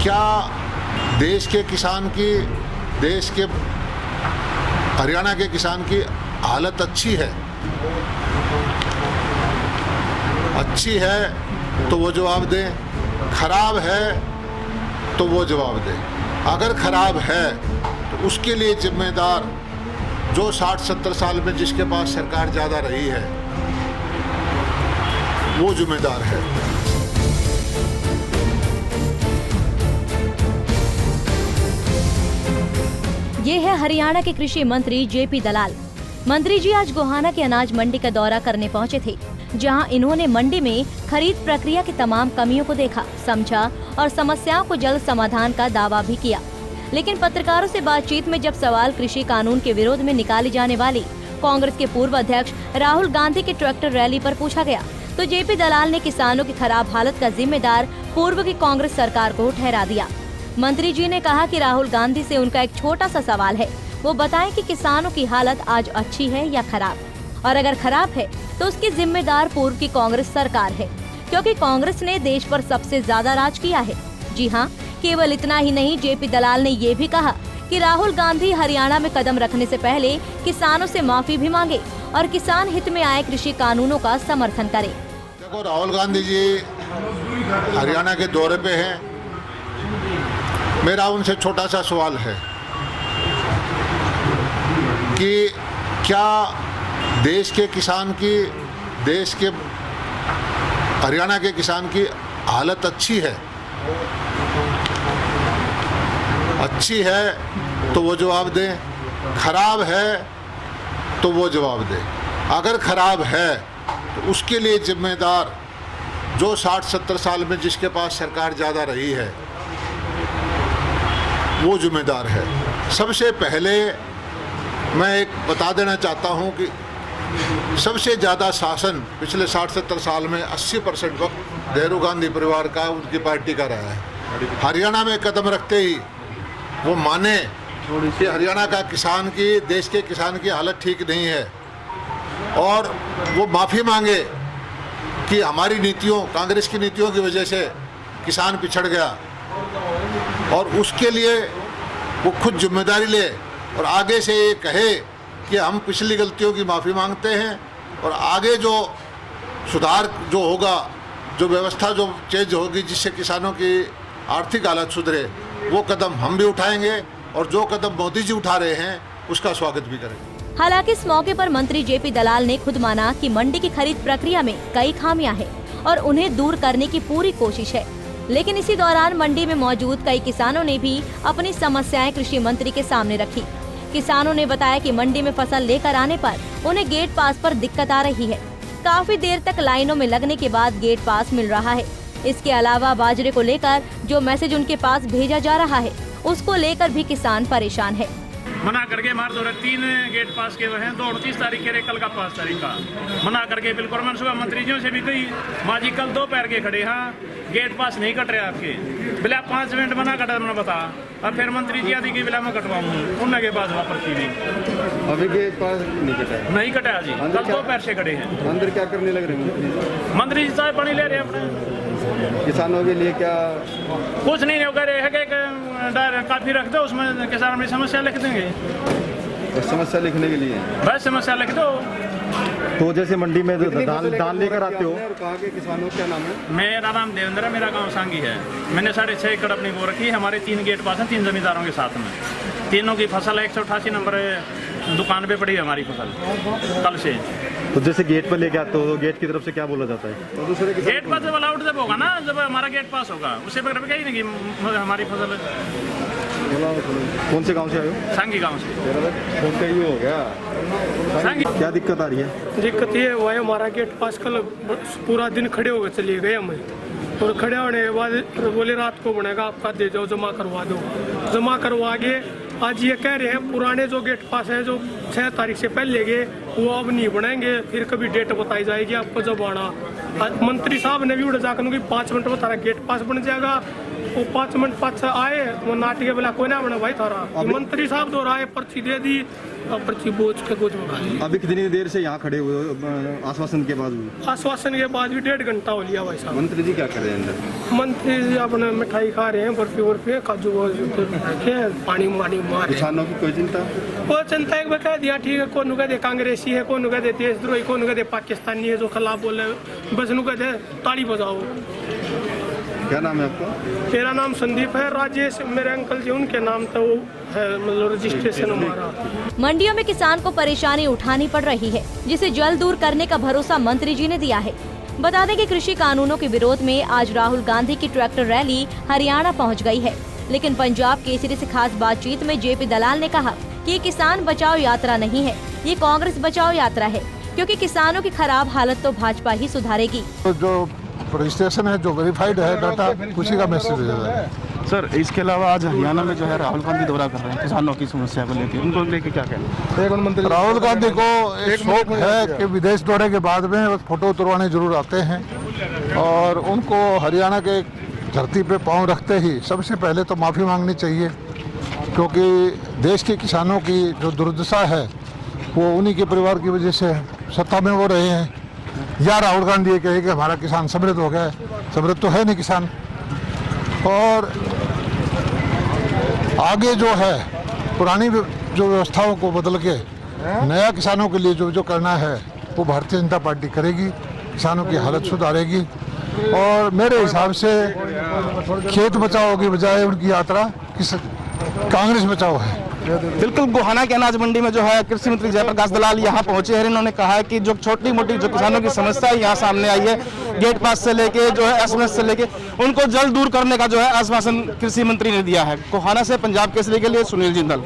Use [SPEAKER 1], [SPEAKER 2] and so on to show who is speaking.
[SPEAKER 1] क्या देश के किसान की, देश के हरियाणा के किसान की हालत अच्छी है? अच्छी है तो वो जवाब दें, खराब है तो वो जवाब दें। अगर खराब है तो उसके लिए जिम्मेदार जो 60-70 साल में जिसके पास सरकार ज़्यादा रही है वो जिम्मेदार है।
[SPEAKER 2] ये है हरियाणा के कृषि मंत्री जेपी दलाल। मंत्री जी आज गोहाना के अनाज मंडी का दौरा करने पहुंचे थे, जहां इन्होंने मंडी में खरीद प्रक्रिया की तमाम कमियों को देखा, समझा और समस्याओं को जल्द समाधान का दावा भी किया। लेकिन पत्रकारों से बातचीत में जब सवाल कृषि कानून के विरोध में निकाली जाने वाली कांग्रेस के पूर्व अध्यक्ष राहुल गांधी की ट्रैक्टर रैली पर पूछा गया, तो जेपी दलाल ने किसानों की खराब हालत का जिम्मेदार पूर्व की कांग्रेस सरकार को ठहरा दिया। मंत्री जी ने कहा कि राहुल गांधी से उनका एक छोटा सा सवाल है, वो बताएं कि किसानों की हालत आज अच्छी है या खराब, और अगर खराब है तो उसकी जिम्मेदार पूर्व की कांग्रेस सरकार है, क्योंकि कांग्रेस ने देश पर सबसे ज्यादा राज किया है। जी हाँ, केवल इतना ही नहीं, जेपी दलाल ने ये भी कहा कि राहुल गांधी हरियाणा में कदम रखने से पहले किसानों से माफी भी मांगे और किसान हित में आए कृषि कानूनों का समर्थन करे।
[SPEAKER 1] देखो, राहुल गांधी जी हरियाणा के दौरे पे हैं। मेरा उनसे छोटा सा सवाल है कि क्या देश के किसान की, देश के हरियाणा के किसान की हालत अच्छी है? अच्छी है तो वो जवाब दें, खराब है तो वो जवाब दें। अगर खराब है तो उसके लिए जिम्मेदार जो 60-70 साल में जिसके पास सरकार ज़्यादा रही है वो जिम्मेदार है। सबसे पहले मैं एक बता देना चाहता हूं कि सबसे ज़्यादा शासन पिछले 60-70 साल में 80% वक्त नेहरू गांधी परिवार का, उनकी पार्टी का रहा है। हरियाणा में कदम रखते ही वो माने कि हरियाणा का किसान की, देश के किसान की हालत ठीक नहीं है, और वो माफ़ी मांगे कि हमारी नीतियों, कांग्रेस की नीतियों की वजह से किसान पिछड़ गया, और उसके लिए वो खुद जिम्मेदारी ले और आगे से ये कहे कि हम पिछली गलतियों की माफ़ी मांगते हैं, और आगे जो सुधार जो होगा, जो व्यवस्था जो चेंज होगी जिससे किसानों की आर्थिक हालत सुधरे, वो कदम हम भी उठाएंगे, और जो कदम मोदी जी उठा रहे हैं उसका स्वागत भी करेंगे।
[SPEAKER 2] हालांकि इस मौके पर मंत्री जेपी दलाल ने खुद माना कि मंडी की खरीद प्रक्रिया में कई खामियां हैं और उन्हें दूर करने की पूरी कोशिश है। लेकिन इसी दौरान मंडी में मौजूद कई किसानों ने भी अपनी समस्याएं कृषि मंत्री के सामने रखी। किसानों ने बताया कि मंडी में फसल लेकर आने पर उन्हें गेट पास पर दिक्कत आ रही है। काफी देर तक लाइनों में लगने के बाद गेट पास मिल रहा है। इसके अलावा बाजरे को लेकर जो मैसेज उनके पास भेजा जा रहा है, उसको लेकर भी किसान परेशान है।
[SPEAKER 3] मना करके मार दो, 3 गेट पास के हैं, 29 तारीख के, कल का 5 तारीख का मना करके बिल्कुल। मैंने सुबह मंत्री जी से भी कही, माँ जी कल दोपहर के खड़े, हाँ गेट पास नहीं कट रहे आपके, बिला 5 मिनट मना कटा, मैंने बता, और फिर मंत्री जी आदि की बिला मैं कटवाऊँ, उनके बाद वापस की भी
[SPEAKER 4] अभी गेट पास नहीं कटा है?
[SPEAKER 3] नहीं कटा जी, कल दोपहर से खड़े हैं।
[SPEAKER 4] अंदर क्या करने लग रहे हैं
[SPEAKER 3] मंत्री जी? चाय पानी ले रहे हैं अपने।
[SPEAKER 4] किसानों के लिए क्या
[SPEAKER 3] कुछ नहीं कह रहे है कि काफी रख दो, उसमें किसान अपनी समस्या लिख देंगे।
[SPEAKER 4] समस्या लिखने के लिए
[SPEAKER 3] बस समस्या लिख दो।
[SPEAKER 4] तो जैसे मंडी में दाल लेकर आते हो, और कहाँ के किसानों का नाम है?
[SPEAKER 3] मेरा नाम देवेंद्र है, मेरा गांव सांगी है। मैंने 6.5 एकड़ अपनी वो रखी है। हमारे 3 गेट पास हैं, 3 जमींदारों के साथ में। तीनों की फसल है, 188 नंबर दुकान पे पड़ी है हमारी फसल कल से।
[SPEAKER 4] तो जैसे गेट पर लेके आते हो तो गेट की तरफ से क्या बोला जाता है? तो दूसरे
[SPEAKER 3] गेट पास जब अलाउड जब होगा ना, जब हमारा गेट पास होगा, उससे बगैर कहीं नहीं कि हमारी फसल।
[SPEAKER 4] कौन से गांव से आए हो?
[SPEAKER 3] सांगी गांव से।
[SPEAKER 4] फोन पे ही हो गया।
[SPEAKER 3] सांगी
[SPEAKER 4] क्या दिक्कत आ रही है?
[SPEAKER 5] दिक्कत ये हुआ है, हमारा गेट पास कल पूरा दिन खड़े होकर चले गए हमें, और खड़े होने के बाद बोले रात को बनेगा, आपका दे जाओ, जमा करवा दो। जमा करवा के आज ये कह रहे हैं पुराने जो गेट पास है, जो 6 तारीख से पहले गए, वो अब नहीं बनाएंगे, फिर कभी डेट बताई जाएगी आपको जब आना। मंत्री साहब ने भी उड़ जाकर 5 मिनट बता रहा गेट पास बन जाएगा, वो 5 मिनट पास आए, वो नाटिके बोला कोई ना बना भाई थारा मंत्री साहब दो आए, पर्ची दे दी और पर्ची बोझ के कुछ उड़ा दी।
[SPEAKER 4] अभी कितनी देर से यहाँ खड़े हुए हो आश्वासन के बाद भी?
[SPEAKER 5] आश्वासन के बाद भी 1.5 घंटा हो लिया भाई साहब।
[SPEAKER 4] मंत्री जी क्या कर रहे हैं अंदर?
[SPEAKER 5] मंत्री जी अपने मिठाई खा रहे हैं, बर्फी काजू रखे, पानी वानी मार रहे हैं।
[SPEAKER 4] किसानों की कोई चिंता?
[SPEAKER 5] वो चिंता एक बता दिया ठीक है, कौन कहते कांग्रेसी है, कौन कहते देशद्रोही, कौन कहते पाकिस्तानी है जो खिलाफ बोले, बस नु कहते ताली बजाओ।
[SPEAKER 4] क्या नाम है आपका?
[SPEAKER 5] मेरा नाम संदीप है, राजेश मेरे अंकल जी उनके नाम तो वो है, मतलब रजिस्ट्रेशन हमारा।
[SPEAKER 2] मंडियों में किसान को परेशानी उठानी पड़ रही है, जिसे जल्द दूर करने का भरोसा मंत्री जी ने दिया है। बता दें कि कृषि कानूनों के विरोध में आज राहुल गांधी की ट्रैक्टर रैली हरियाणा पहुंच गई है, लेकिन पंजाब केसरी से खास बातचीत में जेपी दलाल ने कहा कि ये किसान बचाओ यात्रा नहीं है, ये कांग्रेस बचाओ यात्रा है, क्योंकि किसानों की खराब हालत तो भाजपा ही सुधारेगी।
[SPEAKER 1] जो रजिस्ट्रेशन है, जो वेरीफाइड है डाटा, उसी का मैसेज भेजा है।
[SPEAKER 6] सर इसके अलावा आज हरियाणा में जो है राहुल गांधी दौरा कर रहे हैं किसानों की समस्या को लेकर, उनको लेके क्या कहना?
[SPEAKER 1] राहुल गांधी को एक शौक है कि विदेश दौरे के बाद में फोटो उतरवाने जरूर आते हैं, और उनको हरियाणा के धरती पे पांव रखते ही सबसे पहले तो माफ़ी मांगनी चाहिए, क्योंकि देश के किसानों की जो दुर्दशा है वो उन्हीं के परिवार की वजह से सत्ता में वो रहे हैं। या राहुल गांधी ये कहे कि हमारा किसान समृद्ध हो गया है, समृद्ध तो है नहीं किसान। और आगे जो है पुरानी जो व्यवस्थाओं को बदल के नया किसानों के लिए जो करना है वो भारतीय जनता पार्टी करेगी, किसानों की हालत सुधारेगी। और मेरे हिसाब से खेत बचाओ की बजाय उनकी यात्रा कांग्रेस बचाओ है।
[SPEAKER 6] बिल्कुल, गोहाना के अनाज मंडी में जो है कृषि मंत्री जयप्रकाश दलाल यहाँ पहुंचे हैं। इन्होंने कहा है कि जो छोटी मोटी जो किसानों की समस्या है यहाँ सामने आई है, गेट पास से लेके जो है एसएमएस से लेके, उनको जल्द दूर करने का जो है आश्वासन कृषि मंत्री ने दिया है। गोहाना से पंजाब केसरी के लिए सुनील जिंदल।